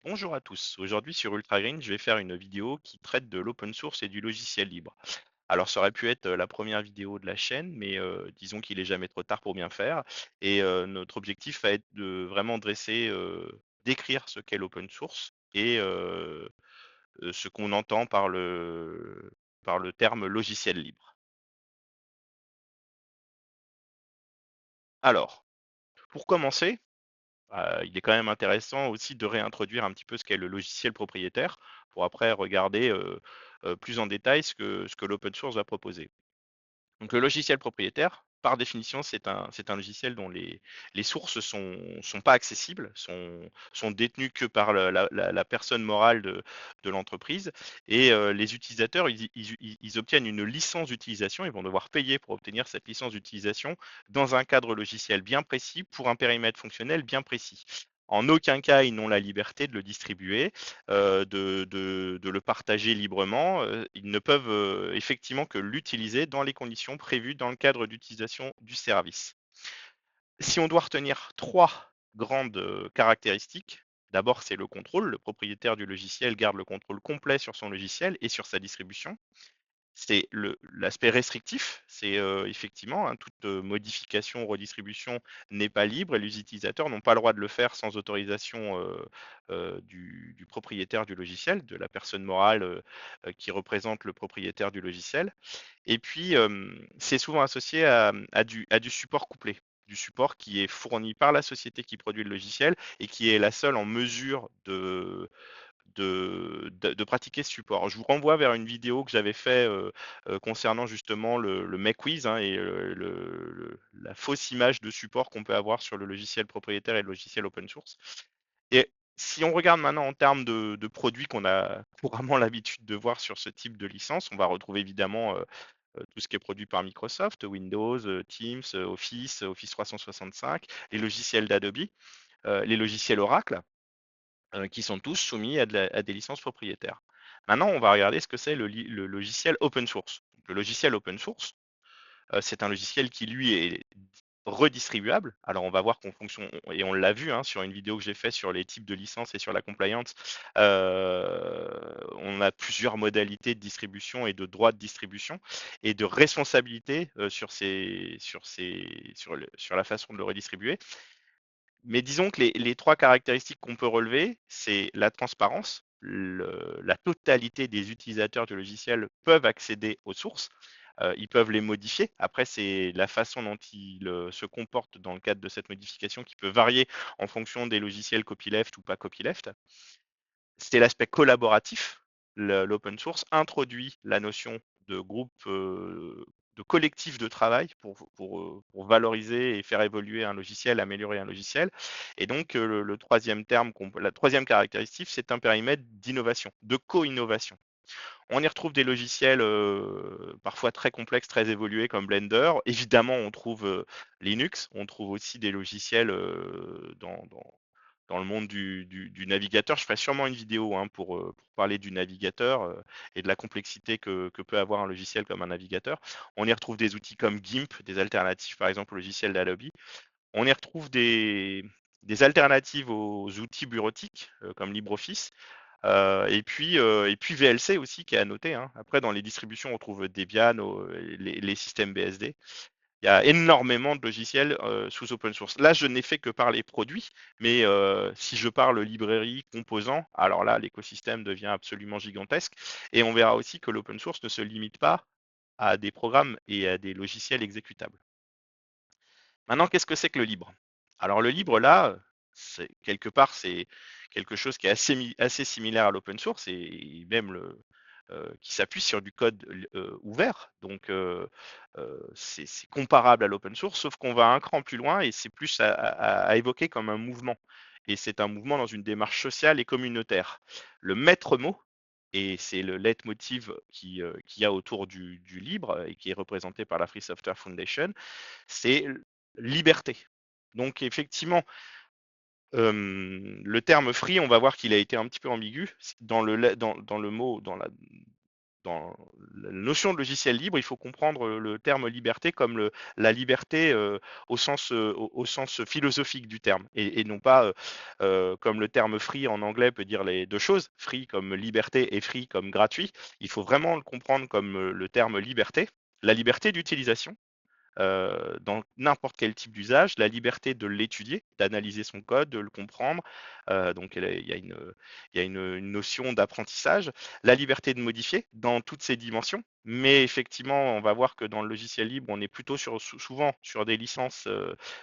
Bonjour à tous. Aujourd'hui sur Ultra Green, je vais faire une vidéo qui traite de l'open source et du logiciel libre. Alors ça aurait pu être la première vidéo de la chaîne, mais disons qu'il est jamais trop tard pour bien faire. Et notre objectif va être de vraiment décrire ce qu'est l'open source et ce qu'on entend par le terme logiciel libre. Alors, pour commencer, il est quand même intéressant aussi de réintroduire un petit peu ce qu'est le logiciel propriétaire pour après regarder plus en détail ce que l'open source va proposer. Donc le logiciel propriétaire, par définition, c'est un logiciel dont les sources sont pas accessibles, sont détenues que par la personne morale de l'entreprise. Et les utilisateurs, ils obtiennent une licence d'utilisation, ils vont devoir payer pour obtenir cette licence d'utilisation dans un cadre logiciel bien précis, pour un périmètre fonctionnel bien précis. En aucun cas, ils n'ont la liberté de le distribuer, de le partager librement. Ils ne peuvent effectivement que l'utiliser dans les conditions prévues dans le cadre d'utilisation du service. Si on doit retenir trois grandes caractéristiques, d'abord c'est le contrôle. Le propriétaire du logiciel garde le contrôle complet sur son logiciel et sur sa distribution. C'est l'aspect restrictif, c'est effectivement, hein, toute modification ou redistribution n'est pas libre et les utilisateurs n'ont pas le droit de le faire sans autorisation du propriétaire du logiciel, de la personne morale qui représente le propriétaire du logiciel. Et puis, c'est souvent associé à du support couplé, du support qui est fourni par la société qui produit le logiciel et qui est la seule en mesure de pratiquer ce support. Je vous renvoie vers une vidéo que j'avais fait concernant justement le MakeWiz, hein, et la fausse image de support qu'on peut avoir sur le logiciel propriétaire et le logiciel open source. Et si on regarde maintenant en termes de produits qu'on a couramment l'habitude de voir sur ce type de licence, on va retrouver évidemment tout ce qui est produit par Microsoft, Windows, Teams, Office, Office 365, les logiciels d'Adobe, les logiciels Oracle, qui sont tous soumis à des licences propriétaires. Maintenant, on va regarder ce que c'est le logiciel open source. Le logiciel open source, c'est un logiciel qui, lui, est redistribuable. Alors, on va voir qu'en fonction, et on l'a vu, hein, sur une vidéo que j'ai faite sur les types de licences et sur la compliance, on a plusieurs modalités de distribution et de droits de distribution et de responsabilité sur la façon de le redistribuer. Mais disons que les trois caractéristiques qu'on peut relever, c'est la transparence. La totalité des utilisateurs du logiciel peuvent accéder aux sources. Ils peuvent les modifier. Après, c'est la façon dont ils se comportent dans le cadre de cette modification qui peut varier en fonction des logiciels copyleft ou pas copyleft. C'est l'aspect collaboratif. L'open source introduit la notion de groupe, de collectif de travail pour valoriser et faire évoluer un logiciel, améliorer un logiciel. Et donc, le troisième terme, la troisième caractéristique, c'est un périmètre d'innovation, de co-innovation. On y retrouve des logiciels parfois très complexes, très évolués comme Blender. Évidemment, on trouve Linux. On trouve aussi des logiciels dans le monde du navigateur. Je ferai sûrement une vidéo, hein, pour parler du navigateur et de la complexité que peut avoir un logiciel comme un navigateur. On y retrouve des outils comme GIMP, des alternatives par exemple au logiciel d'Adobe. On y retrouve des alternatives aux outils bureautiques comme LibreOffice. Et puis VLC aussi qui est à noter, hein. Après, dans les distributions, on trouve Debian, les systèmes BSD. Il y a énormément de logiciels sous open source. Là, je n'ai fait que parler produits, mais si je parle librairie, composants, alors là, l'écosystème devient absolument gigantesque. Et on verra aussi que l'open source ne se limite pas à des programmes et à des logiciels exécutables. Maintenant, qu'est-ce que c'est que le libre? Alors le libre, là, quelque part, c'est quelque chose qui est assez similaire à l'open source et même qui s'appuie sur du code ouvert. Donc, c'est comparable à l'open source, sauf qu'on va un cran plus loin et c'est plus à évoquer comme un mouvement. Et c'est un mouvement dans une démarche sociale et communautaire. Le maître mot, et c'est le leitmotiv qu'il y a autour du libre et qui est représenté par la Free Software Foundation, c'est liberté. Donc effectivement, le terme free, on va voir qu'il a été un petit peu ambigu dans le mot, dans la notion de logiciel libre, il faut comprendre le terme liberté comme la liberté au sens philosophique du terme, et non pas comme le terme free en anglais peut dire les deux choses, free comme liberté et free comme gratuit. Il faut vraiment le comprendre comme le terme liberté, la liberté d'utilisation dans n'importe quel type d'usage, la liberté de l'étudier, d'analyser son code, de le comprendre. Donc il y a une notion d'apprentissage, la liberté de modifier dans toutes ses dimensions. Mais effectivement, on va voir que dans le logiciel libre, on est plutôt souvent sur des licences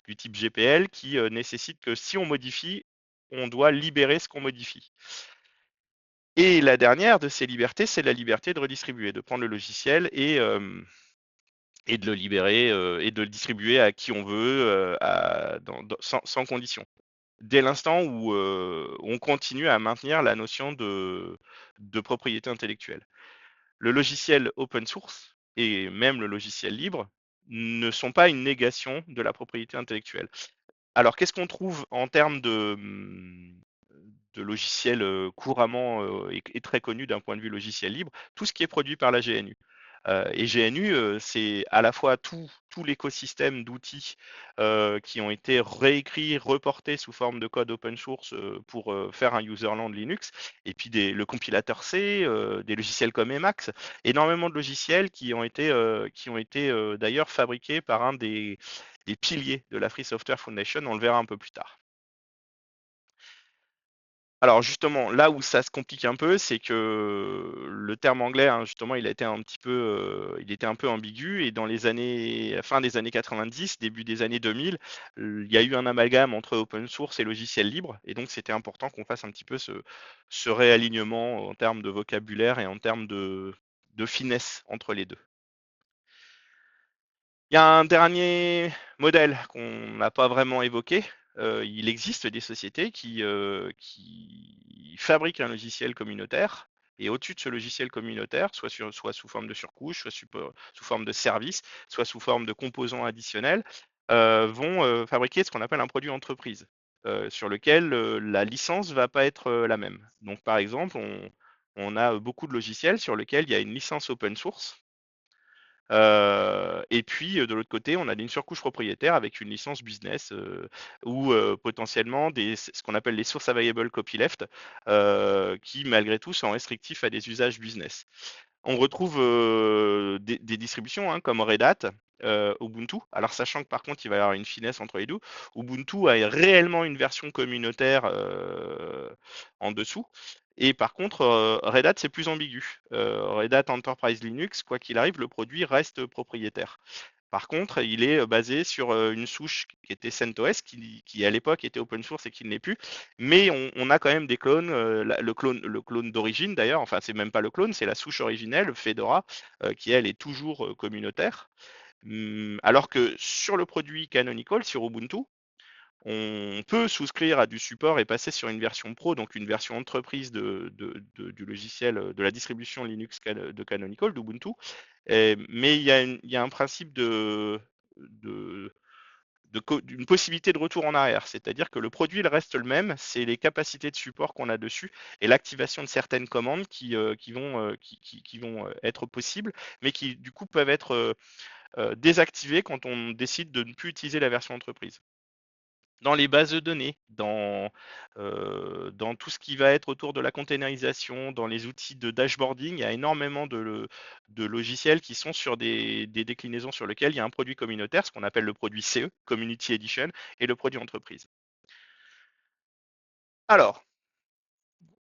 du type GPL qui nécessitent que si on modifie, on doit libérer ce qu'on modifie. Et la dernière de ces libertés, c'est la liberté de redistribuer, de prendre le logiciel et de le libérer et de le distribuer à qui on veut sans condition. Dès l'instant où on continue à maintenir la notion de propriété intellectuelle. Le logiciel open source et même le logiciel libre ne sont pas une négation de la propriété intellectuelle. Alors, qu'est-ce qu'on trouve en termes de logiciels couramment et très connus d'un point de vue logiciel libre? Tout ce qui est produit par la GNU. Et GNU, c'est à la fois tout l'écosystème d'outils qui ont été réécrits, reportés sous forme de code open source pour faire un userland Linux, et puis le compilateur C, des logiciels comme Emacs, énormément de logiciels qui ont été d'ailleurs fabriqués par un des piliers de la Free Software Foundation, on le verra un peu plus tard. Alors justement, là où ça se complique un peu, c'est que le terme anglais, hein, justement, il était un peu ambigu, et dans les années, fin des années 90, début des années 2000, il y a eu un amalgame entre open source et logiciel libre, et donc c'était important qu'on fasse un petit peu ce réalignement en termes de vocabulaire et en termes de finesse entre les deux. Il y a un dernier modèle qu'on n'a pas vraiment évoqué. Il existe des sociétés qui fabriquent un logiciel communautaire, et au-dessus de ce logiciel communautaire, soit sous forme de surcouche, soit sous forme de service, soit sous forme de composants additionnels, vont fabriquer ce qu'on appelle un produit entreprise, sur lequel la licence va pas être la même. Donc par exemple, on a beaucoup de logiciels sur lesquels il y a une licence open source, et puis de l'autre côté, on a une surcouche propriétaire avec une licence business ou potentiellement ce qu'on appelle les source available copyleft, qui malgré tout sont restrictifs à des usages business. On retrouve des distributions hein, comme Red Hat, Ubuntu. Alors sachant que par contre il va y avoir une finesse entre les deux, Ubuntu a réellement une version communautaire en dessous. Et par contre, Red Hat, c'est plus ambigu. Red Hat Enterprise Linux, quoi qu'il arrive, le produit reste propriétaire. Par contre, il est basé sur une souche qui était CentOS, qui à l'époque était open source et qui ne l'est plus. Mais on a quand même des clones, le clone d'origine d'ailleurs, enfin c'est même pas le clone, c'est la souche originelle, Fedora, qui elle est toujours communautaire. Alors que sur le produit Canonical, sur Ubuntu, on peut souscrire à du support et passer sur une version pro, donc une version entreprise du logiciel, de la distribution Linux de Canonical, d'Ubuntu. Mais il y a un principe de, d'une possibilité de retour en arrière, c'est-à-dire que le produit il reste le même, c'est les capacités de support qu'on a dessus et l'activation de certaines commandes qui vont être possibles, mais qui du coup peuvent être désactivées quand on décide de ne plus utiliser la version entreprise. Dans les bases de données, dans tout ce qui va être autour de la containerisation, dans les outils de dashboarding, il y a énormément de logiciels qui sont sur des déclinaisons sur lesquelles il y a un produit communautaire, ce qu'on appelle le produit CE, Community Edition, et le produit entreprise. Alors,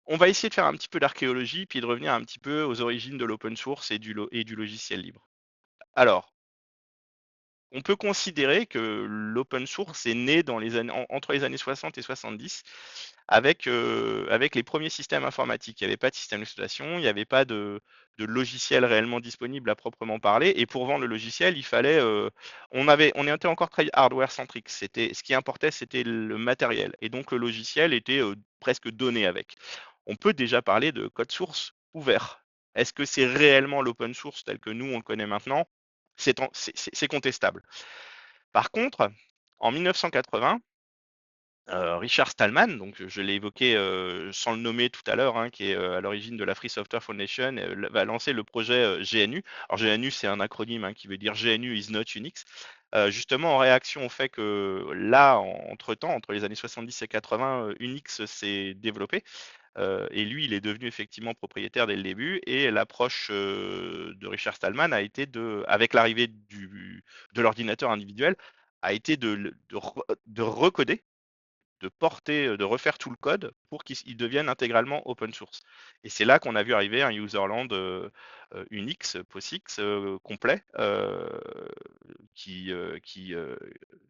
on va essayer de faire un petit peu d'archéologie, puis de revenir un petit peu aux origines de l'open source et du logiciel libre. Alors, on peut considérer que l'open source est né entre les années 60 et 70 avec les premiers systèmes informatiques. Il n'y avait pas de système d'exploitation, il n'y avait pas de logiciel réellement disponible à proprement parler. Et pour vendre le logiciel, il fallait, on était encore très hardware centrique. Ce qui importait, c'était le matériel. Et donc le logiciel était presque donné avec. On peut déjà parler de code source ouvert. Est-ce que c'est réellement l'open source tel que nous on le connaît maintenant? C'est contestable. Par contre, en 1980, Richard Stallman, donc je l'ai évoqué sans le nommer tout à l'heure, hein, qui est à l'origine de la Free Software Foundation, va lancer le projet GNU. Alors GNU, c'est un acronyme qui veut dire GNU is not Unix. Justement en réaction au fait que là, entre-temps, entre les années 70 et 80, Unix s'est développé. Et lui, il est devenu effectivement propriétaire dès le début. Et l'approche de Richard Stallman a été avec l'arrivée de l'ordinateur individuel, a été de recoder, de porter, de refaire tout le code pour qu'il devienne intégralement open source. Et c'est là qu'on a vu arriver un userland Unix, POSIX complet,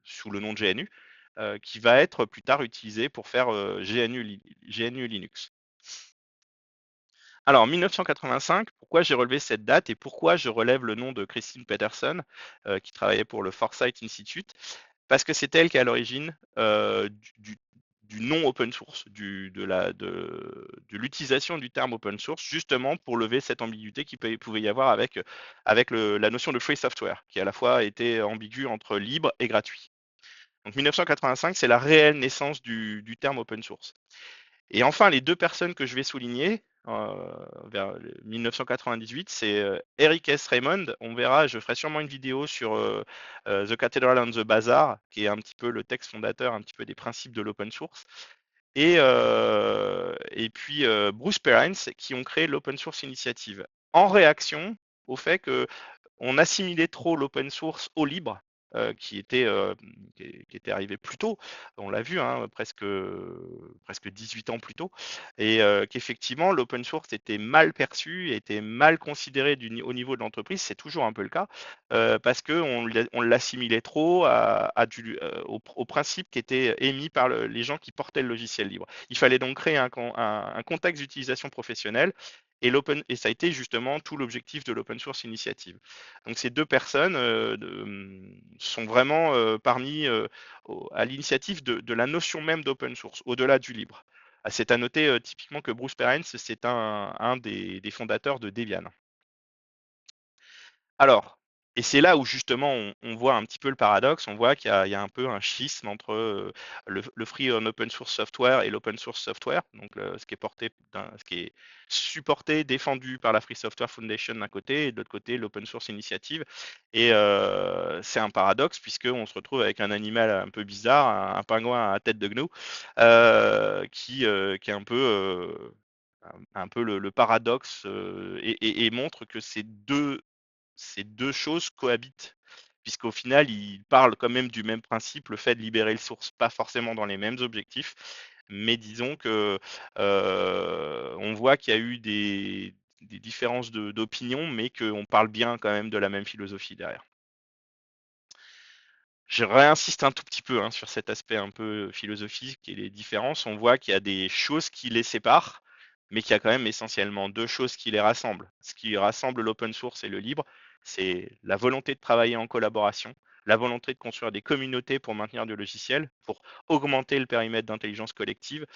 sous le nom de GNU, qui va être plus tard utilisé pour faire GNU Linux. Alors, 1985, pourquoi j'ai relevé cette date et pourquoi je relève le nom de Christine Peterson, qui travaillait pour le Foresight Institute? Parce que c'est elle qui est à l'origine du non open source, de l'utilisation du terme open source, justement pour lever cette ambiguïté qui pouvait y avoir avec la notion de free software, qui à la fois était ambiguë entre libre et gratuit. Donc 1985, c'est la réelle naissance du terme open source. Et enfin, les deux personnes que je vais souligner vers 1998, c'est Eric S. Raymond. On verra, je ferai sûrement une vidéo sur The Cathedral and the Bazaar, qui est un petit peu le texte fondateur, un petit peu des principes de l'open source. Et puis Bruce Perens, qui ont créé l'Open Source Initiative, en réaction au fait que on assimilait trop l'open source au libre, qui était arrivé plus tôt, on l'a vu, hein, presque 18 ans plus tôt, et qu'effectivement l'open source était mal perçu, était mal considéré au niveau de l'entreprise, c'est toujours un peu le cas, parce qu'on l'assimilait trop au principe qui était émis par les gens qui portaient le logiciel libre. Il fallait donc créer un contexte d'utilisation professionnelle, et ça a été justement tout l'objectif de l'Open Source Initiative. Donc ces deux personnes sont vraiment à l'initiative de la notion même d'open source, au-delà du libre. C'est à noter typiquement que Bruce Perens, c'est un des fondateurs de Debian. Alors, et c'est là où justement on voit un petit peu le paradoxe, on voit qu'il y a un peu un schisme entre le free and open source software et l'open source software, donc ce qui est supporté, défendu par la Free Software Foundation d'un côté, et de l'autre côté l'Open Source Initiative. Et c'est un paradoxe puisqu'on se retrouve avec un animal un peu bizarre, un pingouin à tête de gnou, qui est un peu le paradoxe et montre que ces deux choses cohabitent, puisqu'au final, ils parlent quand même du même principe, le fait de libérer le source, pas forcément dans les mêmes objectifs, mais disons que on voit qu'il y a eu des différences d'opinion, mais qu'on parle bien quand même de la même philosophie derrière. Je réinsiste un tout petit peu sur cet aspect un peu philosophique et les différences. On voit qu'il y a des choses qui les séparent, mais qu'il y a quand même essentiellement deux choses qui les rassemblent. Ce qui rassemble l'open source et le libre, c'est la volonté de travailler en collaboration, la volonté de construire des communautés pour maintenir du logiciel, pour augmenter le périmètre d'intelligence collective,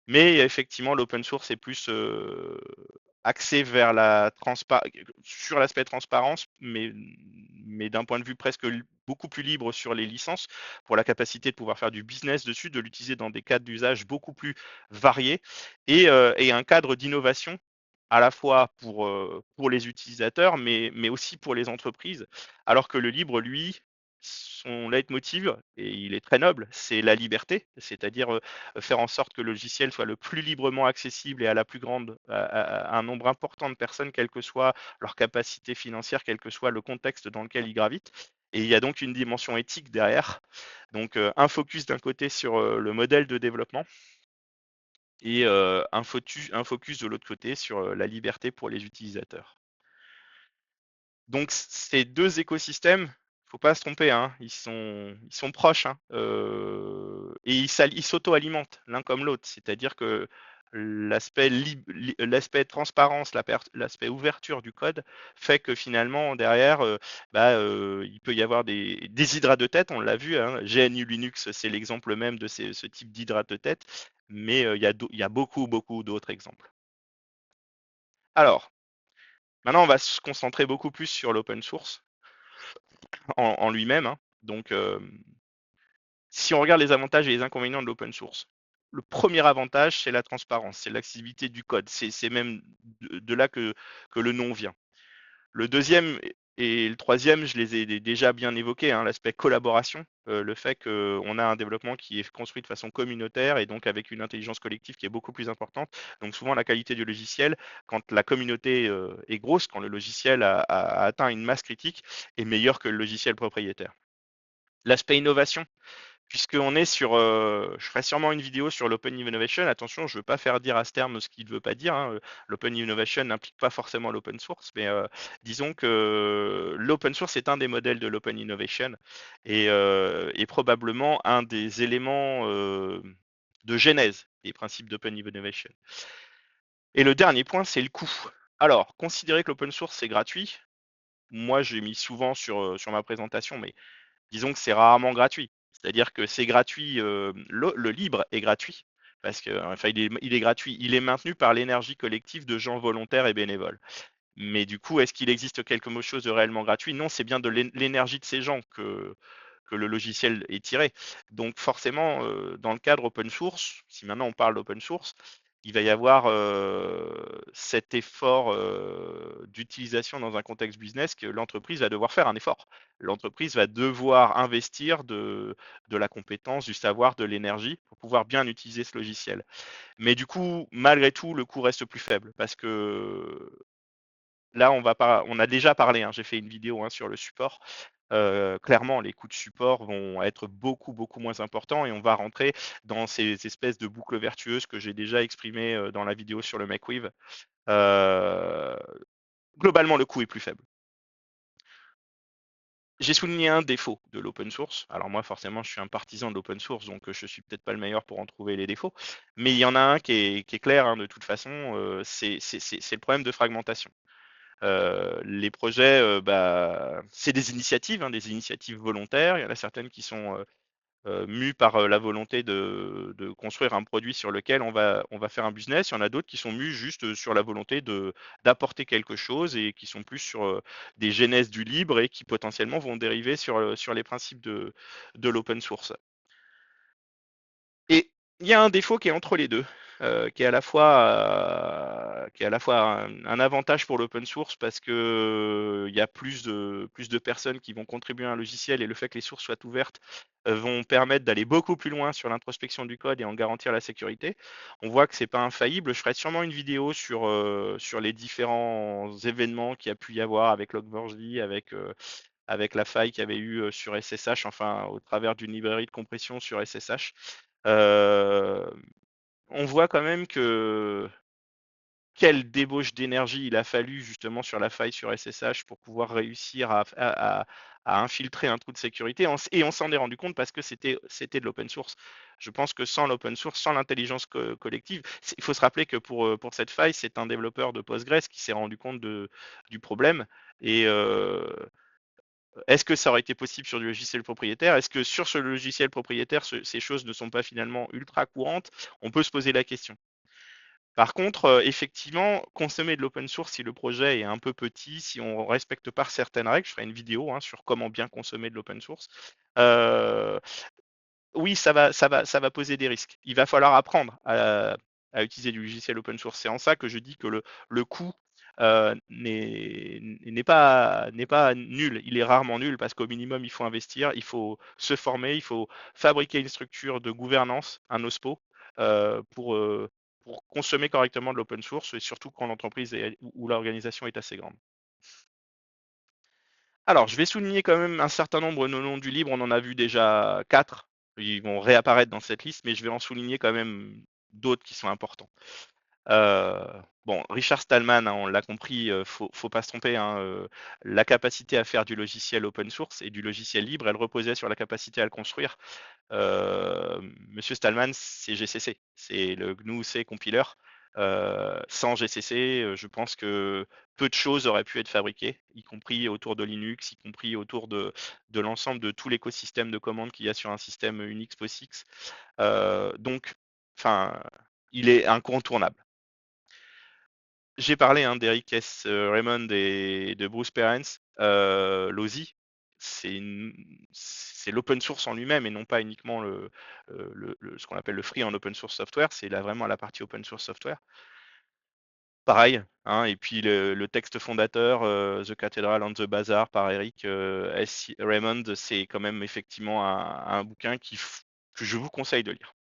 mais effectivement, l'open source est plus axé sur l'aspect transparence, mais d'un point de vue presque beaucoup plus libre sur les licences, pour la capacité de pouvoir faire du business dessus, de l'utiliser dans des cadres d'usage beaucoup plus variés, et un cadre d'innovation à la fois pour les utilisateurs, mais aussi pour les entreprises, alors que le libre, lui, son leitmotiv, et il est très noble, c'est la liberté, c'est-à-dire faire en sorte que le logiciel soit le plus librement accessible et à un nombre important de personnes, quelle que soit leur capacité financière, quel que soit le contexte dans lequel ils gravitent. Et il y a donc une dimension éthique derrière. Donc un focus d'un côté sur le modèle de développement et un focus de l'autre côté sur la liberté pour les utilisateurs. Donc ces deux écosystèmes, faut pas se tromper, hein, ils sont proches, hein, et ils s'auto-alimentent l'un comme l'autre. C'est-à-dire que l'aspect transparence, l'aspect ouverture du code fait que finalement derrière, il peut y avoir des hydrates de tête. On l'a vu, hein, GNU Linux, c'est l'exemple même de ce type d'hydrate de tête, mais il y a beaucoup d'autres exemples. Alors, maintenant, on va se concentrer beaucoup plus sur l'open source en lui-même, hein. Donc, Si on regarde les avantages et les inconvénients de l'open source, le premier avantage, c'est la transparence, c'est l'accessibilité du code. C'est même de là que le nom vient. Le deuxième et le troisième, je les ai déjà bien évoqués, hein, l'aspect collaboration, le fait qu'on a un développement qui est construit de façon communautaire et donc avec une intelligence collective qui est beaucoup plus importante. Donc souvent la qualité du logiciel, quand la communauté est grosse, quand le logiciel a atteint une masse critique, est meilleur que le logiciel propriétaire. L'aspect innovation, puisqu'on est sur, je ferai sûrement une vidéo sur l'open innovation. Attention, je ne veux pas faire dire à ce terme ce qu'il ne veut pas dire, hein. L'open innovation n'implique pas forcément l'open source, mais disons que l'open source est un des modèles de l'open innovation et probablement un des éléments de genèse des principes d'open innovation. Et le dernier point, c'est le coût. Alors, considérer que l'open source c'est gratuit, moi j'ai mis souvent sur ma présentation, mais disons que c'est rarement gratuit. C'est-à-dire que c'est gratuit, le libre est gratuit, parce que, enfin, il est gratuit, il est maintenu par l'énergie collective de gens volontaires et bénévoles. Mais du coup, est-ce qu'il existe quelque chose de réellement gratuit? Non, c'est bien de l'énergie de ces gens que le logiciel est tiré. Donc forcément, dans le cadre open source, si maintenant on parle d'open source, il va y avoir cet effort d'utilisation dans un contexte business que l'entreprise va devoir faire un effort. L'entreprise va devoir investir de la compétence, du savoir, de l'énergie pour pouvoir bien utiliser ce logiciel. Mais du coup, malgré tout, le coût reste plus faible parce que là, on a déjà parlé, hein, j'ai fait une vidéo hein, sur le support. Clairement, les coûts de support vont être beaucoup, beaucoup moins importants et on va rentrer dans ces espèces de boucles vertueuses que j'ai déjà exprimées dans la vidéo sur le MakeWeave. Euh, Globalement, le coût est plus faible. J'ai souligné un défaut de l'open source. Alors moi, forcément, je suis un partisan de l'open source, donc je suis peut-être pas le meilleur pour en trouver les défauts. Mais il y en a un qui est clair hein, de toute façon, c'est le problème de fragmentation. Les projets, c'est hein, des initiatives volontaires. Il y en a certaines qui sont mues par la volonté de construire un produit sur lequel on va faire un business. Il y en a d'autres qui sont mues juste sur la volonté d'apporter quelque chose et qui sont plus sur des genèses du libre et qui potentiellement vont dériver sur les principes de l'open source. Et il y a un défaut qui est entre les deux, qui est à la fois un avantage pour l'open source parce que il y a plus de personnes qui vont contribuer à un logiciel et le fait que les sources soient ouvertes vont permettre d'aller beaucoup plus loin sur l'introspection du code et en garantir la sécurité. On voit que c'est pas infaillible. Je ferai sûrement une vidéo sur les différents événements qu'il y a pu y avoir avec Log4j, avec la faille qu'il y avait eu sur SSH, enfin au travers d'une librairie de compression sur SSH. Euh, on voit quand même que quelle débauche d'énergie il a fallu justement sur la faille sur SSH pour pouvoir réussir à infiltrer un trou de sécurité. Et on s'en est rendu compte parce que c'était de l'open source. Je pense que sans l'open source, sans l'intelligence collective, il faut se rappeler que pour cette faille, c'est un développeur de Postgres qui s'est rendu compte du problème. Et est-ce que ça aurait été possible sur du logiciel propriétaire? Est-ce que sur ce logiciel propriétaire, ces choses ne sont pas finalement ultra courantes? On peut se poser la question. Par contre, effectivement, consommer de l'open source si le projet est un peu petit, si on ne respecte pas certaines règles, je ferai une vidéo hein, sur comment bien consommer de l'open source. Euh, oui, ça va poser des risques. Il va falloir apprendre à utiliser du logiciel open source. C'est en ça que je dis que le coût n'est pas nul. Il est rarement nul parce qu'au minimum, il faut investir, il faut se former, il faut fabriquer une structure de gouvernance, un OSPO, euh, pour, euh, pour consommer correctement de l'open source et surtout quand l'entreprise ou l'organisation est assez grande. Alors, je vais souligner quand même un certain nombre de noms du libre. On en a vu déjà 4. Ils vont réapparaître dans cette liste, mais je vais en souligner quand même d'autres qui sont importants. Euh, bon, Richard Stallman, hein, on l'a compris, faut pas se tromper, hein, la capacité à faire du logiciel open source et du logiciel libre, elle reposait sur la capacité à le construire. Monsieur Stallman, c'est GCC, c'est le GNU-C compiler. Sans GCC, je pense que peu de choses auraient pu être fabriquées, y compris autour de Linux, y compris autour de l'ensemble de tout l'écosystème de commandes qu'il y a sur un système Unix POSIX. Donc, enfin, il est incontournable. J'ai parlé hein, d'Eric S. Raymond et de Bruce Perens. L'OSI, c'est c'est l'open source en lui-même et non pas uniquement ce qu'on appelle le free en open source software, c'est là vraiment la partie open source software. Pareil, hein, et puis le texte fondateur, The Cathedral and the Bazaar par Eric S. Raymond, c'est quand même effectivement un bouquin que je vous conseille de lire.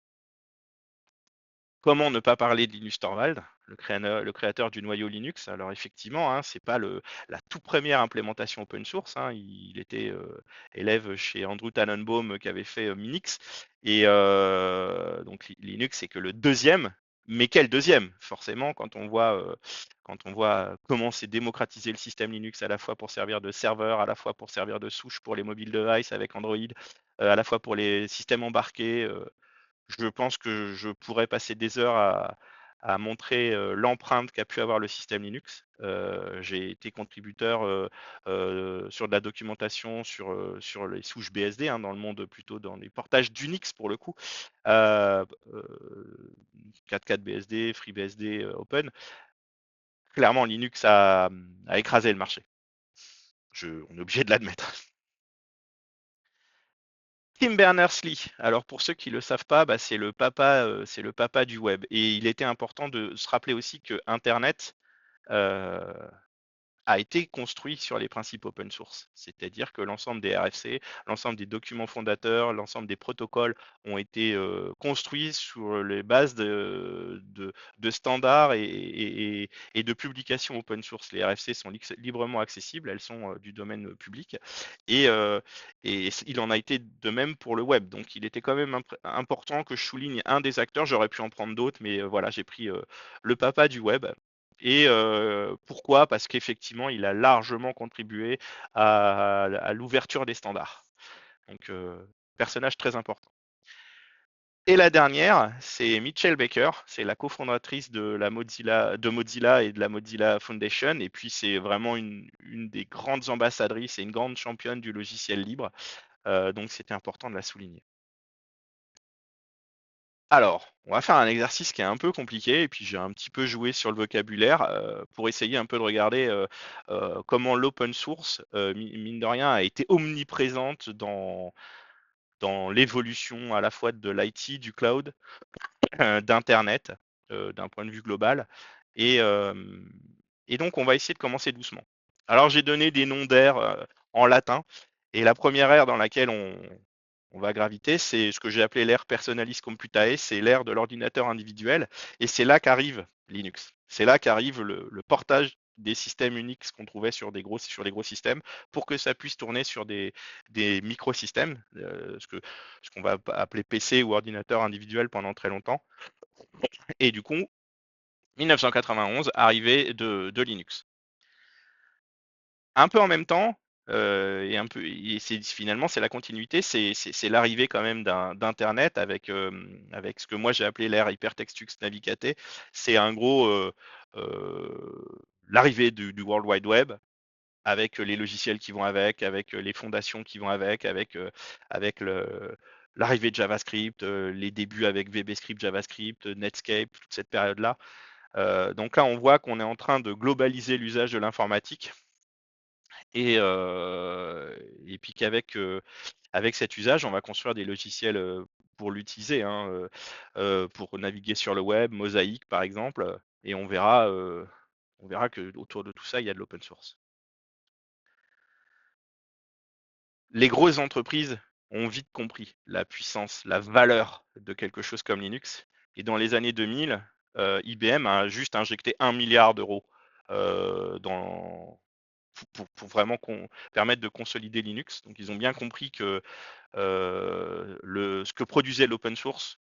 Comment ne pas parler de Linus Torvald, le créateur du noyau Linux? Alors effectivement, hein, c'est pas la toute première implémentation open source, hein, il était élève chez Andrew Tannenbaum qui avait fait Minix, et donc Linux c'est que le deuxième, mais quel deuxième? Forcément, quand on voit comment c'est démocratisé le système Linux à la fois pour servir de serveur, à la fois pour servir de souche pour les mobile devices avec Android, à la fois pour les systèmes embarqués. Je pense que je pourrais passer des heures à montrer l'empreinte qu'a pu avoir le système Linux. J'ai été contributeur sur de la documentation sur les souches BSD, hein, dans le monde plutôt dans les portages d'Unix pour le coup. 4.4 BSD, FreeBSD, Open. Clairement, Linux a écrasé le marché. On est obligé de l'admettre. Tim Berners-Lee. Alors pour ceux qui le savent pas, bah, c'est le papa du web. Et il était important de se rappeler aussi que Internet euh, a été construit sur les principes open source. C'est-à-dire que l'ensemble des RFC, l'ensemble des documents fondateurs, l'ensemble des protocoles ont été construits sur les bases de standards et de publications open source. Les RFC sont librement accessibles, elles sont du domaine public. Et, il en a été de même pour le web. Donc il était quand même important que je souligne un des acteurs. J'aurais pu en prendre d'autres, mais voilà, j'ai pris le papa du web. Et pourquoi? Parce qu'effectivement, il a largement contribué à l'ouverture des standards. Donc, personnage très important. Et la dernière, c'est Mitchell Baker, c'est la cofondatrice de Mozilla et de la Mozilla Foundation. Et puis, c'est vraiment une des grandes ambassadrices et une grande championne du logiciel libre. Donc, c'était important de la souligner. Alors, on va faire un exercice qui est un peu compliqué, et puis j'ai un petit peu joué sur le vocabulaire pour essayer un peu de regarder comment l'open source, mine de rien, a été omniprésente dans l'évolution à la fois de l'IT, du cloud, d'Internet, d'un point de vue global. Et, euh, et donc, on va essayer de commencer doucement. Alors, j'ai donné des noms d'aires en latin, et la première ère dans laquelle on va graviter, c'est ce que j'ai appelé l'ère personalis computae, c'est l'ère de l'ordinateur individuel, et c'est là qu'arrive Linux. C'est là qu'arrive le portage des systèmes Unix qu'on trouvait sur les gros systèmes pour que ça puisse tourner sur des microsystèmes, ce qu'on va appeler PC ou ordinateur individuel pendant très longtemps. Et du coup, 1991, arrivée de Linux. Un peu en même temps, finalement c'est la continuité, c'est l'arrivée quand même d'Internet avec ce que moi j'ai appelé l'ère hypertextus navigate. C'est un gros l'arrivée du World Wide Web avec les logiciels qui vont avec les fondations qui vont avec l'arrivée de JavaScript, les débuts avec VBScript, JavaScript, Netscape, toute cette période-là. Donc là, on voit qu'on est en train de globaliser l'usage de l'informatique et puis avec cet usage, on va construire des logiciels pour l'utiliser, hein, pour naviguer sur le web, Mosaic par exemple, et on verra que autour de tout ça, il y a de l'open source. Les grosses entreprises ont vite compris la puissance, la valeur de quelque chose comme Linux. Et dans les années 2000, IBM a juste injecté 1 milliard d'euros pour vraiment permettre de consolider Linux. Donc ils ont bien compris que ce que produisait l'open source,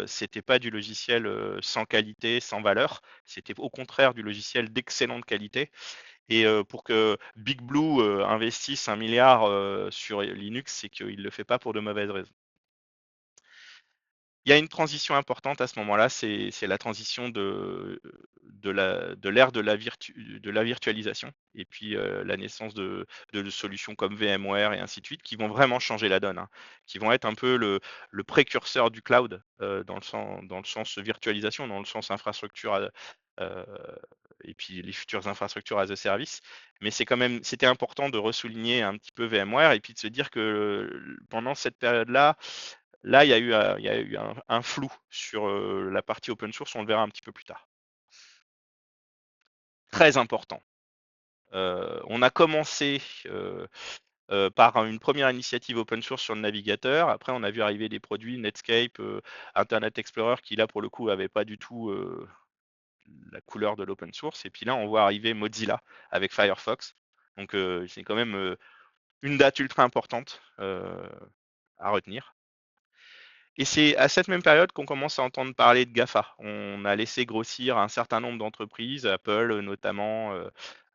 c'était pas du logiciel sans qualité, sans valeur, c'était au contraire du logiciel d'excellente qualité. Et pour que Big Blue investisse 1 milliard sur Linux, c'est qu'il ne le fait pas pour de mauvaises raisons. Il y a une transition importante à ce moment-là, c'est la transition de l'ère de la virtualisation et puis la naissance de solutions comme VMware et ainsi de suite qui vont vraiment changer la donne, hein, qui vont être un peu le précurseur du cloud dans le sens virtualisation, dans le sens infrastructure et puis les futures infrastructures as a service. Mais c'était important de ressouligner un petit peu VMware et puis de se dire que pendant cette période-là, il y a eu un flou sur la partie open source, on le verra un petit peu plus tard. Très important. On a commencé par une première initiative open source sur le navigateur. Après, on a vu arriver des produits Netscape, Internet Explorer, qui là, pour le coup, n'avaient pas du tout la couleur de l'open source. Et puis là, on voit arriver Mozilla avec Firefox. Donc, c'est quand même une date ultra importante à retenir. Et c'est à cette même période qu'on commence à entendre parler de GAFA. On a laissé grossir un certain nombre d'entreprises, Apple notamment.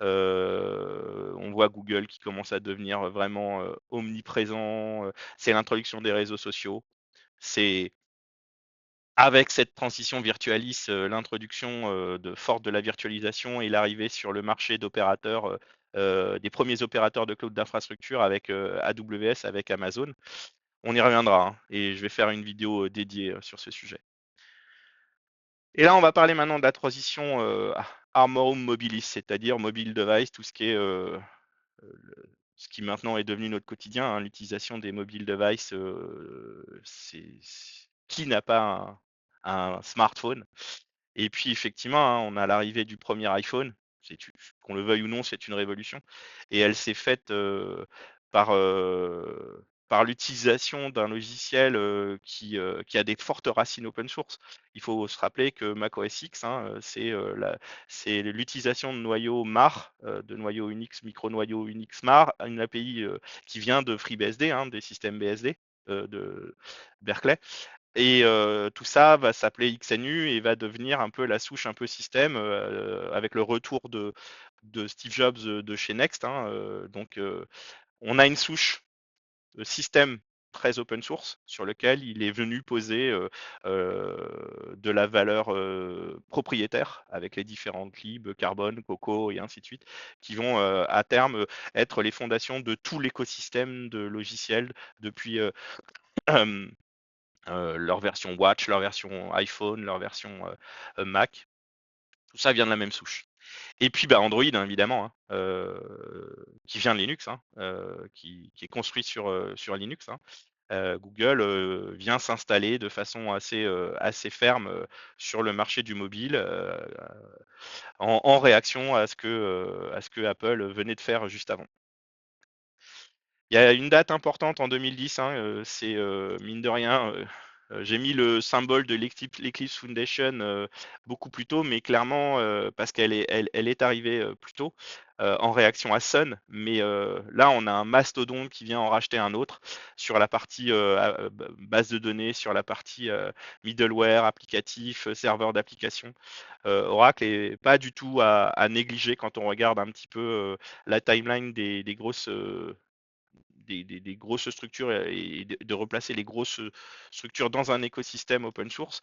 On voit Google qui commence à devenir vraiment omniprésent. C'est l'introduction des réseaux sociaux. C'est avec cette transition virtualis, l'introduction forte de la virtualisation et l'arrivée sur le marché d'opérateurs, des premiers opérateurs de cloud d'infrastructure avec AWS, avec Amazon. On y reviendra, hein, et je vais faire une vidéo dédiée sur ce sujet. Et là, on va parler maintenant de la transition Armorum Mobilis, c'est-à-dire mobile device, tout ce qui est ce qui maintenant est devenu notre quotidien, hein, l'utilisation des mobile devices. Qui n'a pas un smartphone? Et puis effectivement, hein, on a l'arrivée du premier iPhone. Qu'on le veuille ou non, c'est une révolution. Et elle s'est faite par, par l'utilisation d'un logiciel qui a des fortes racines open source. Il faut se rappeler que macOS X, hein, c'est l'utilisation de noyaux MAR, de noyaux Unix, micro-noyaux Unix MAR, une API qui vient de FreeBSD, hein, des systèmes BSD de Berkeley. Et tout ça va s'appeler XNU et va devenir un peu la souche un peu système avec le retour de Steve Jobs de chez Next, hein, donc on a une souche système très open source sur lequel il est venu poser de la valeur propriétaire avec les différentes libs, Carbone, Coco et ainsi de suite, qui vont à terme être les fondations de tout l'écosystème de logiciels depuis leur version Watch, leur version iPhone, leur version Mac. Tout ça vient de la même souche. Et puis bah, Android, hein, évidemment, hein, qui vient de Linux, hein, qui est construit sur Linux. Hein. Google vient s'installer de façon assez ferme sur le marché du mobile en réaction à ce que Apple venait de faire juste avant. Il y a une date importante en 2010, hein, c'est mine de rien, j'ai mis le symbole de l'Eclipse Foundation beaucoup plus tôt, mais clairement parce elle est arrivée plus tôt en réaction à Sun. Mais là, on a un mastodonte qui vient en racheter un autre sur la partie base de données, sur la partie middleware, applicatif, serveur d'application. Oracle est pas du tout à négliger quand on regarde un petit peu la timeline des grosses des grosses structures et de replacer les grosses structures dans un écosystème open source.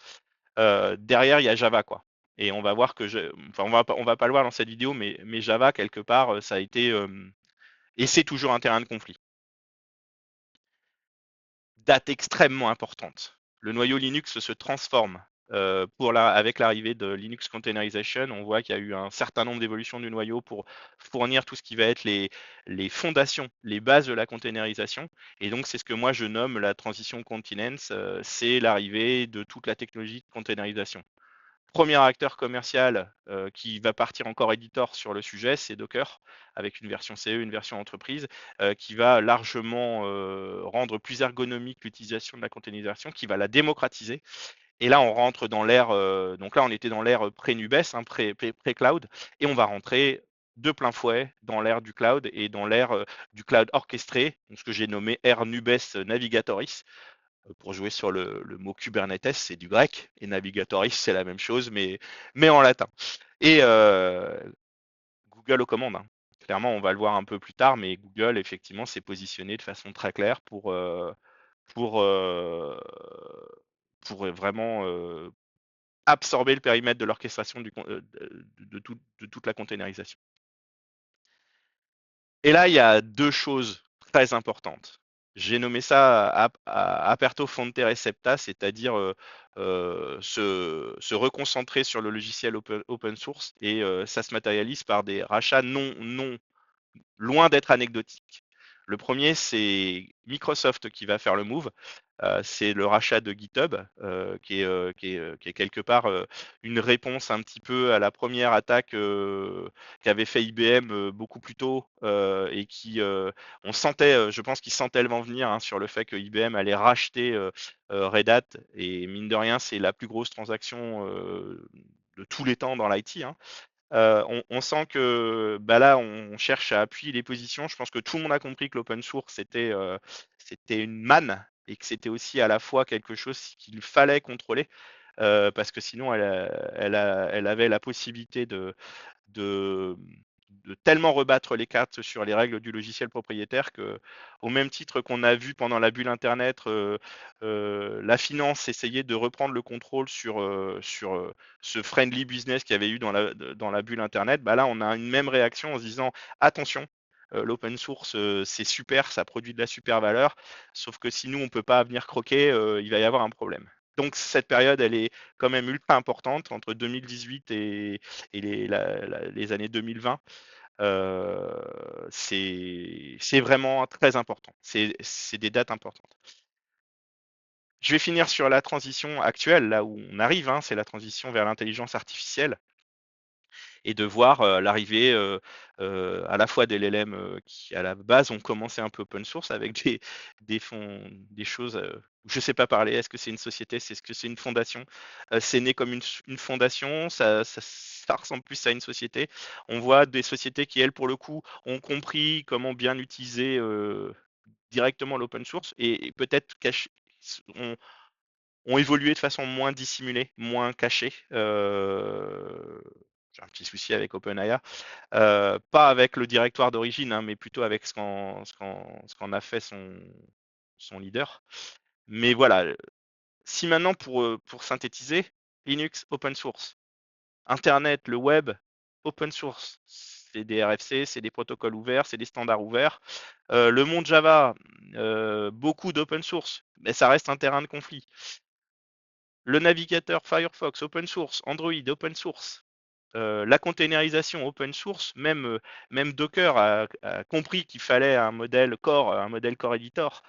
Derrière, il y a Java, quoi. Et on va voir que, enfin, on va pas le voir dans cette vidéo, mais Java, quelque part, ça a été, et c'est toujours un terrain de conflit. Date extrêmement importante. Le noyau Linux se transforme avec l'arrivée de Linux Containerization. On voit qu'il y a eu un certain nombre d'évolutions du noyau pour fournir tout ce qui va être les fondations, les bases de la containerisation. Et donc, c'est ce que moi je nomme la transition continence. C'est l'arrivée de toute la technologie de containerisation. Premier acteur commercial qui va partir encore éditeur sur le sujet, c'est Docker, avec une version CE, une version entreprise, qui va largement rendre plus ergonomique l'utilisation de la containerisation, qui va la démocratiser. Et là, on rentre dans l'ère, donc là, on était dans l'ère pré-Nubes, hein, pré-cloud, et on va rentrer de plein fouet dans l'ère du cloud et dans l'ère du cloud orchestré, ce que j'ai nommé ère Nubes Navigatoris, pour jouer sur le mot Kubernetes, c'est du grec, et Navigatoris, c'est la même chose, mais en latin. Et Google aux commandes. Hein. Clairement, on va le voir un peu plus tard, mais Google, effectivement, s'est positionné de façon très claire pour, pour vraiment absorber le périmètre de l'orchestration de toute la containerisation. Et là, il y a deux choses très importantes. J'ai nommé ça aperto fonte recepta, c'est-à-dire se reconcentrer sur le logiciel open source, et ça se matérialise par des rachats non loin d'être anecdotiques. Le premier, c'est Microsoft qui va faire le move. C'est le rachat de GitHub, qui est quelque part une réponse un petit peu à la première attaque qu'avait fait IBM beaucoup plus tôt, et qui, on sentait, je pense qu'ils sentaient le vent venir, hein, sur le fait que IBM allait racheter Red Hat, et mine de rien, c'est la plus grosse transaction de tous les temps dans l'IT, hein. On sent que bah là, on cherche à appuyer les positions. Je pense que tout le monde a compris que l'open source, c'était une manne, et que c'était aussi à la fois quelque chose qu'il fallait contrôler, parce que sinon, elle avait la possibilité de, de tellement rebattre les cartes sur les règles du logiciel propriétaire que, au même titre qu'on a vu pendant la bulle Internet, la finance essayer de reprendre le contrôle sur ce friendly business qu'il y avait eu dans la bulle Internet, bah là on a une même réaction en se disant attention, l'open source c'est super, ça produit de la super valeur, sauf que si nous on peut pas venir croquer, il va y avoir un problème. Donc cette période elle est quand même ultra importante entre 2018 et les années 2020, c'est vraiment très important. C'est des dates importantes. Je vais finir sur la transition actuelle, là où on arrive, hein, c'est la transition vers l'intelligence artificielle, et de voir l'arrivée à la fois des LLM qui, à la base, ont commencé un peu open source avec des choses. Je ne sais pas parler. Est-ce que c'est une société? Est-ce que c'est une fondation? C'est né comme une fondation. Ça ressemble plus à une société. On voit des sociétés qui, elles, pour le coup, ont compris comment bien utiliser directement l'open source, et peut-être ont évolué de façon moins dissimulée, moins cachée. J'ai un petit souci avec OpenAI, pas avec le directoire d'origine, hein, mais plutôt avec ce qu'en a fait son leader. Mais voilà, si maintenant, pour synthétiser, Linux open source, Internet, le web open source, c'est des RFC, c'est des protocoles ouverts, c'est des standards ouverts. Le monde Java, beaucoup d'open source, mais ça reste un terrain de conflit. Le navigateur Firefox open source, Android open source, la containerisation open source, même Docker a compris qu'il fallait un modèle core editor.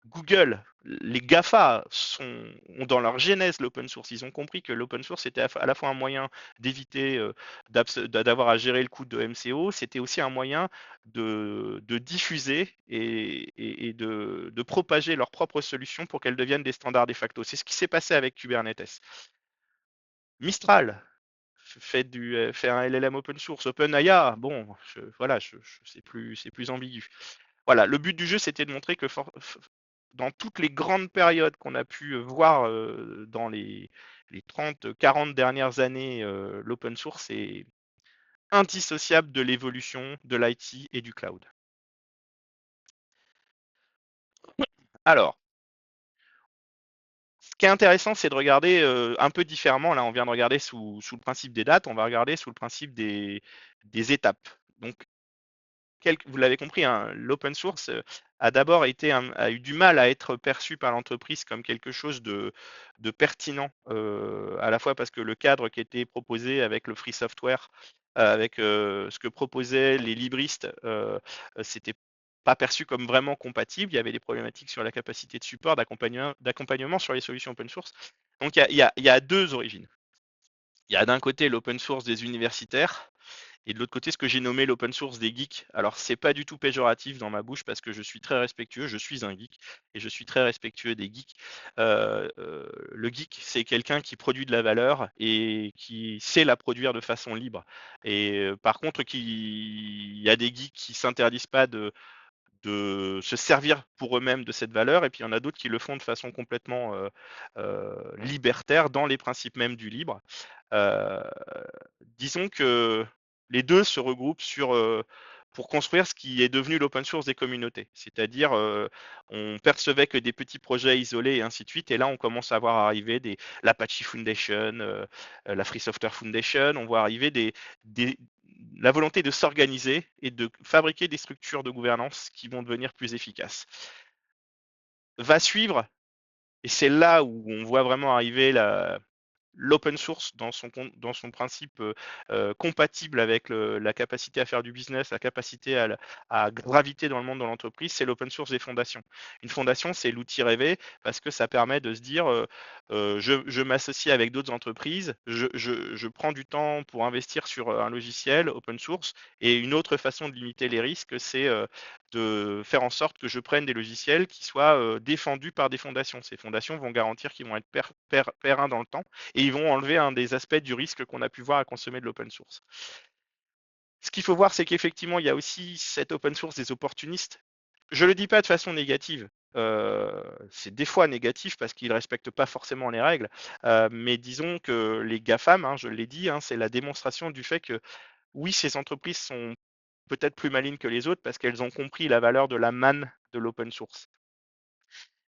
Google, les GAFA ont dans leur genèse l'open source. Ils ont compris que l'open source était à la fois un moyen d'éviter d'avoir à gérer le coût de MCO, c'était aussi un moyen de diffuser et de propager leurs propres solutions pour qu'elles deviennent des standards de facto. C'est ce qui s'est passé avec Kubernetes. Mistral fait un LLM open source. OpenAI, bon, voilà, c'est plus ambigu. Voilà, le but du jeu, c'était de montrer que dans toutes les grandes périodes qu'on a pu voir dans les 30, 40 dernières années, l'open source est indissociable de l'évolution de l'IT et du cloud. Alors, ce qui est intéressant, c'est de regarder un peu différemment. Là, on vient de regarder sous le principe des dates, on va regarder sous le principe des étapes. Donc, vous l'avez compris, hein, l'open source a eu du mal à être perçu par l'entreprise comme quelque chose de pertinent, à la fois parce que le cadre qui était proposé avec le free software, avec ce que proposaient les libristes, c'était pas perçu comme vraiment compatible. Il y avait des problématiques sur la capacité de support, d'accompagnement sur les solutions open source. Donc il y a deux origines. Il y a d'un côté l'open source des universitaires, et de l'autre côté, ce que j'ai nommé l'open source des geeks. Alors, c'est pas du tout péjoratif dans ma bouche parce que je suis très respectueux, je suis un geek et je suis très respectueux des geeks. Le geek, c'est quelqu'un qui produit de la valeur et qui sait la produire de façon libre. Et par contre, il y a des geeks qui s'interdisent pas de se servir pour eux-mêmes de cette valeur, et puis il y en a d'autres qui le font de façon complètement libertaire dans les principes mêmes du libre. Euh, Disons que les deux se regroupent pour construire ce qui est devenu l'open source des communautés. C'est-à-dire, on percevait que des petits projets isolés et ainsi de suite, et là on commence à voir arriver l'Apache Foundation, la Free Software Foundation, on voit arriver la volonté de s'organiser et de fabriquer des structures de gouvernance qui vont devenir plus efficaces. Va suivre, et c'est là où on voit vraiment arriver l'open source dans son principe compatible avec la capacité à faire du business, la capacité à graviter dans le monde de l'entreprise, c'est l'open source des fondations. Une fondation, c'est l'outil rêvé parce que ça permet de se dire je m'associe avec d'autres entreprises, je prends du temps pour investir sur un logiciel open source, et une autre façon de limiter les risques, c'est de faire en sorte que je prenne des logiciels qui soient défendus par des fondations. Ces fondations vont garantir qu'ils vont être périns dans le temps, et ils vont enlever un des aspects du risque qu'on a pu voir à consommer de l'open source. Ce qu'il faut voir, c'est qu'effectivement, il y a aussi cette open source des opportunistes. Je ne le dis pas de façon négative. C'est des fois négatif parce qu'ils ne respectent pas forcément les règles, mais disons que les GAFAM, hein, je l'ai dit, hein, c'est la démonstration du fait que oui, ces entreprises sont peut-être plus malines que les autres parce qu'elles ont compris la valeur de la manne de l'open source.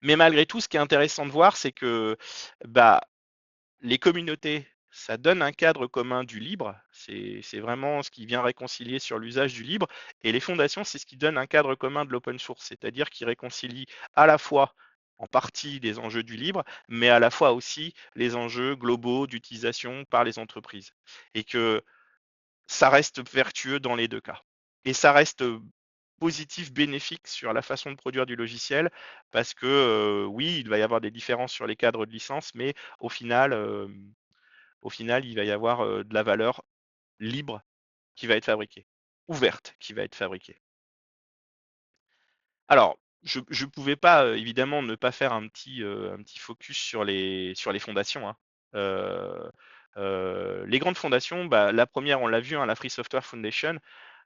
Mais malgré tout, ce qui est intéressant de voir, c'est que bah, les communautés, ça donne un cadre commun du libre, c'est vraiment ce qui vient réconcilier sur l'usage du libre, et les fondations, c'est ce qui donne un cadre commun de l'open source, c'est-à-dire qui réconcilie à la fois en partie les enjeux du libre, mais à la fois aussi les enjeux globaux d'utilisation par les entreprises. Et que ça reste vertueux dans les deux cas. Et ça reste positif, bénéfique sur la façon de produire du logiciel, parce que oui, il va y avoir des différences sur les cadres de licence, mais au final, il va y avoir de la valeur libre qui va être fabriquée, ouverte qui va être fabriquée. Alors, je ne pouvais pas évidemment ne pas faire un petit focus sur les fondations, hein. Euh, les grandes fondations, bah, la première, on l'a vu, hein, la Free Software Foundation.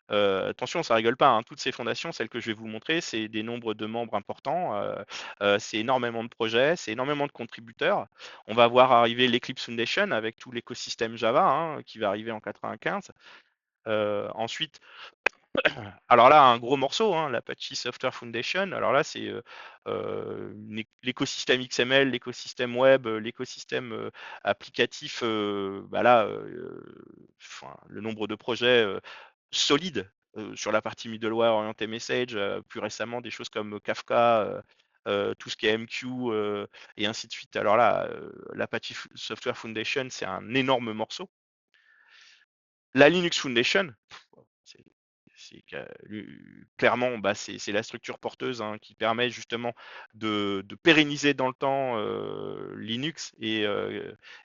Attention, ça rigole pas, hein. Toutes ces fondations, celles que je vais vous montrer, c'est des nombres de membres importants, c'est énormément de projets, c'est énormément de contributeurs. On va voir arriver l'Eclipse Foundation avec tout l'écosystème Java, hein, qui va arriver en 95. Ensuite, alors là, un gros morceau, hein, l'Apache Software Foundation. Alors là, c'est l'écosystème XML, l'écosystème web, l'écosystème applicatif. Bah là, enfin, le nombre de projets solides sur la partie middleware orienté message. Plus récemment, des choses comme Kafka. Tout ce qui est MQ et ainsi de suite. Alors là, l'Apache Software Foundation, c'est un énorme morceau. La Linux Foundation, c'est clairement, bah, c'est la structure porteuse, hein, qui permet justement de pérenniser dans le temps Linux, et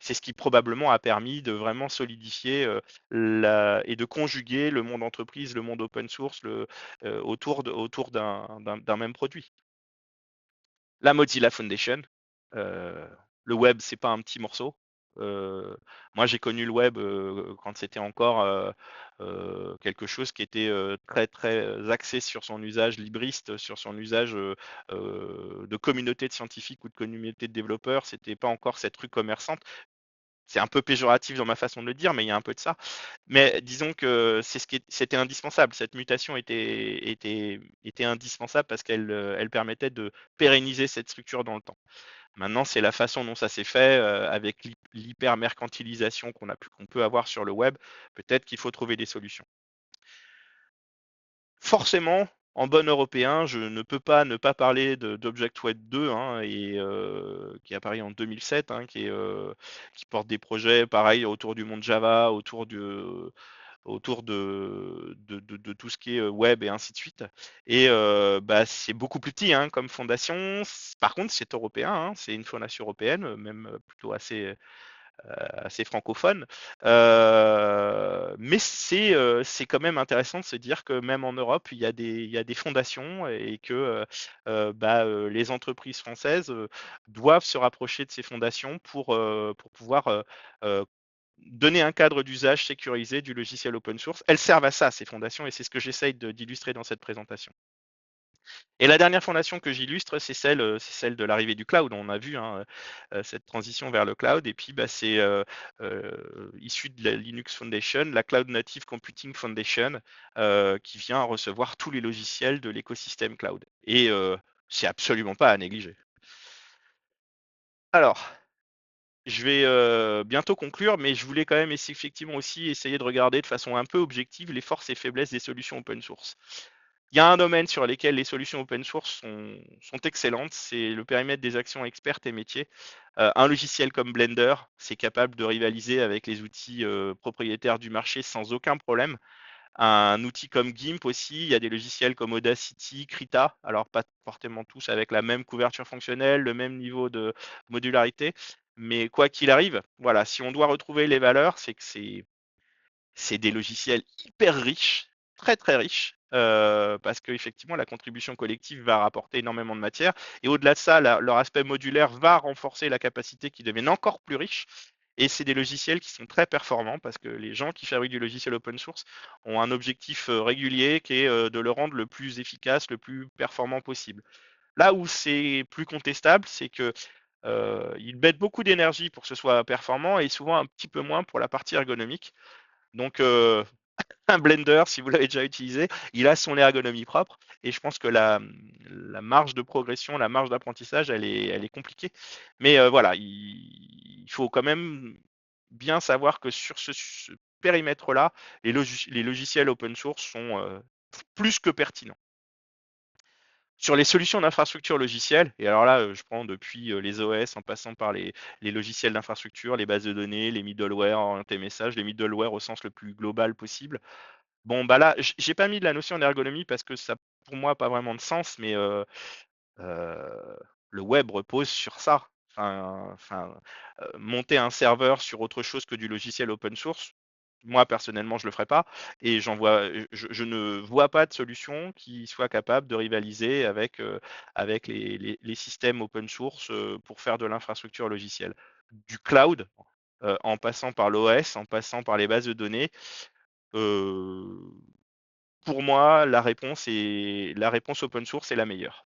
c'est ce qui probablement a permis de vraiment solidifier et de conjuguer le monde entreprise, le monde open source autour d'un même produit. La Mozilla Foundation. Euh, le web, c'est pas un petit morceau. Moi, j'ai connu le web quand c'était encore quelque chose qui était très très axé sur son usage libriste, sur son usage de communauté de scientifiques ou de communauté de développeurs. C'était pas encore cette rue commerçante. C'est un peu péjoratif dans ma façon de le dire, mais il y a un peu de ça. Mais disons que c'était indispensable. Cette mutation était indispensable parce qu'elle permettait de pérenniser cette structure dans le temps. Maintenant, c'est la façon dont ça s'est fait avec l'hyper-mercantilisation qu'on peut avoir sur le web. Peut-être qu'il faut trouver des solutions. Forcément, en bon européen, je ne peux pas ne pas parler d'Object-Web 2, hein, qui est apparu en 2007, hein, qui porte des projets pareils autour du monde Java, autour de tout ce qui est web et ainsi de suite. Et bah, c'est beaucoup plus petit, hein, comme fondation. Par contre, c'est européen, hein, c'est une fondation européenne, même plutôt assez francophone. Mais c'est quand même intéressant de se dire que même en Europe, il y a des fondations, et que bah, les entreprises françaises doivent se rapprocher de ces fondations pour pouvoir donner un cadre d'usage sécurisé du logiciel open source. Elles servent à ça, ces fondations, et c'est ce que j'essaye d'illustrer dans cette présentation. Et la dernière fondation que j'illustre, c'est celle de l'arrivée du cloud. On a vu, hein, cette transition vers le cloud, et puis bah, c'est issu de la Linux Foundation, la Cloud Native Computing Foundation, qui vient recevoir tous les logiciels de l'écosystème cloud. Et c'est absolument pas à négliger. Alors, je vais bientôt conclure, mais je voulais quand même effectivement aussi essayer de regarder de façon un peu objective les forces et faiblesses des solutions open source. Il y a un domaine sur lequel les solutions open source sont excellentes, c'est le périmètre des actions expertes et métiers. Un logiciel comme Blender, c'est capable de rivaliser avec les outils propriétaires du marché sans aucun problème. Un outil comme GIMP aussi, il y a des logiciels comme Audacity, Krita, alors pas forcément tous avec la même couverture fonctionnelle, le même niveau de modularité, mais quoi qu'il arrive, voilà, si on doit retrouver les valeurs, c'est que c'est des logiciels hyper riches, très très riches, parce qu'effectivement la contribution collective va rapporter énormément de matière, et au-delà de ça, leur aspect modulaire va renforcer la capacité qui devienne encore plus riche. Et c'est des logiciels qui sont très performants parce que les gens qui fabriquent du logiciel open source ont un objectif régulier qui est de le rendre le plus efficace, le plus performant possible. Là où c'est plus contestable, c'est que ils mettent beaucoup d'énergie pour que ce soit performant et souvent un petit peu moins pour la partie ergonomique. Donc, un Blender, si vous l'avez déjà utilisé, il a son ergonomie propre. Et je pense que la marge de progression, la marge d'apprentissage, elle est compliquée. Mais voilà, il faut quand même bien savoir que sur ce périmètre-là, les logiciels open source sont plus que pertinents. Sur les solutions d'infrastructure logicielle, et alors là, je prends depuis les OS en passant par les logiciels d'infrastructure, les bases de données, les middleware orientés messages, les middleware au sens le plus global possible. Bon, bah là, j'ai pas mis de la notion d'ergonomie parce que ça, pour moi, pas vraiment de sens, mais euh, le web repose sur ça. Monter un serveur sur autre chose que du logiciel open source, moi personnellement, je le ferai pas, et je ne vois pas de solution qui soit capable de rivaliser avec les systèmes open source pour faire de l'infrastructure logicielle. Du cloud, en passant par l'OS, en passant par les bases de données, euh, pour moi, la réponse open source est la meilleure.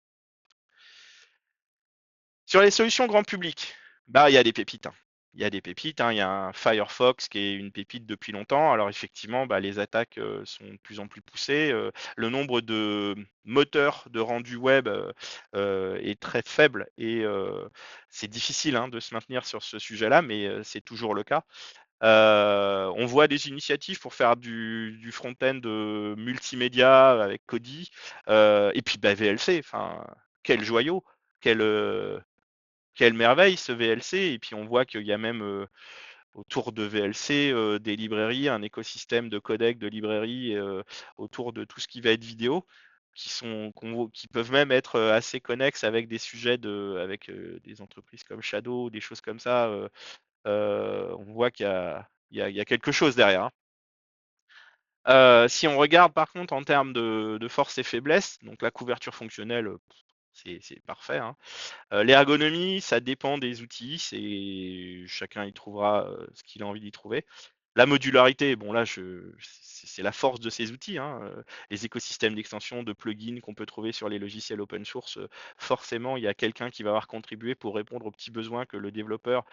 Sur les solutions grand public, bah il y a des pépites, hein. Il y a des pépites, hein. Il y a un Firefox qui est une pépite depuis longtemps. Alors effectivement, bah, les attaques sont de plus en plus poussées. Le nombre de moteurs de rendu web est très faible et c'est difficile hein, de se maintenir sur ce sujet-là, mais c'est toujours le cas. On voit des initiatives pour faire du front-end multimédia avec Kodi, et puis bah, VLC, enfin, quel joyau, quel, euh, quelle merveille ce VLC. Et puis on voit qu'il y a même autour de VLC des librairies, un écosystème de codecs, de librairies autour de tout ce qui va être vidéo, qui peuvent même être assez connexes avec des sujets avec des entreprises comme Shadow, des choses comme ça. On voit qu'il y a quelque chose derrière, hein. Si on regarde par contre en termes de force et faiblesse, donc la couverture fonctionnelle, c'est parfait, hein. L'ergonomie, ça dépend des outils, chacun y trouvera ce qu'il a envie d'y trouver. La modularité, bon là, c'est la force de ces outils, hein. Les écosystèmes d'extension, de plugins qu'on peut trouver sur les logiciels open source, forcément, il y a quelqu'un qui va avoir contribué pour répondre aux petits besoins que les développeurs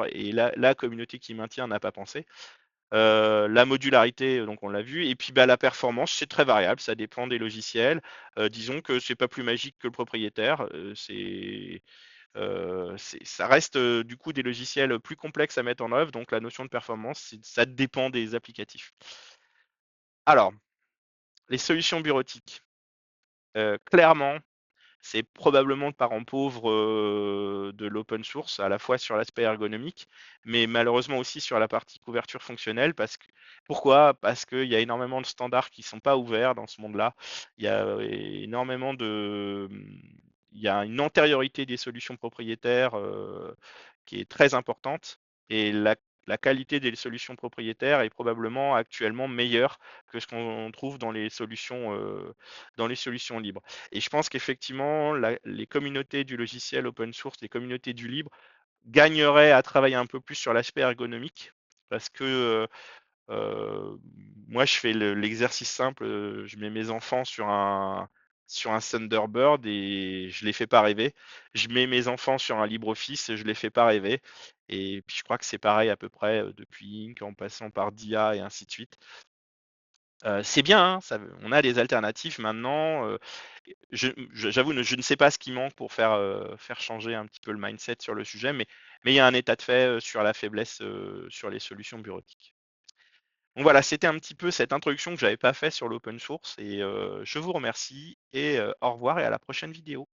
et la communauté qui maintient n'a pas pensé. La modularité, donc on l'a vu, et puis bah, la performance, c'est très variable, ça dépend des logiciels. Disons que c'est pas plus magique que le propriétaire, ça reste du coup des logiciels plus complexes à mettre en œuvre, donc la notion de performance, ça dépend des applicatifs. Alors, les solutions bureautiques. Clairement, c'est probablement le parent pauvre de l'open source, à la fois sur l'aspect ergonomique, mais malheureusement aussi sur la partie couverture fonctionnelle. Pourquoi? Parce qu'il y a énormément de standards qui ne sont pas ouverts dans ce monde-là. Il y a énormément de... Il y a une antériorité des solutions propriétaires qui est très importante, et la qualité des solutions propriétaires est probablement actuellement meilleure que ce qu'on trouve dans les solutions libres. Et je pense qu'effectivement, les communautés du logiciel open source, les communautés du libre, gagneraient à travailler un peu plus sur l'aspect ergonomique, parce que moi, je fais l'exercice simple, je mets mes enfants sur un Thunderbird et je les fais pas rêver. Je mets mes enfants sur un LibreOffice, je les fais pas rêver. Et puis je crois que c'est pareil à peu près depuis Inc en passant par DIA et ainsi de suite. C'est bien, hein, on a des alternatives maintenant. J'avoue, je ne sais pas ce qui manque pour faire changer un petit peu le mindset sur le sujet, mais il y a un état de fait sur la faiblesse sur les solutions bureautiques. Donc voilà, c'était un petit peu cette introduction que j'avais pas fait sur l'open source et je vous remercie et au revoir et à la prochaine vidéo.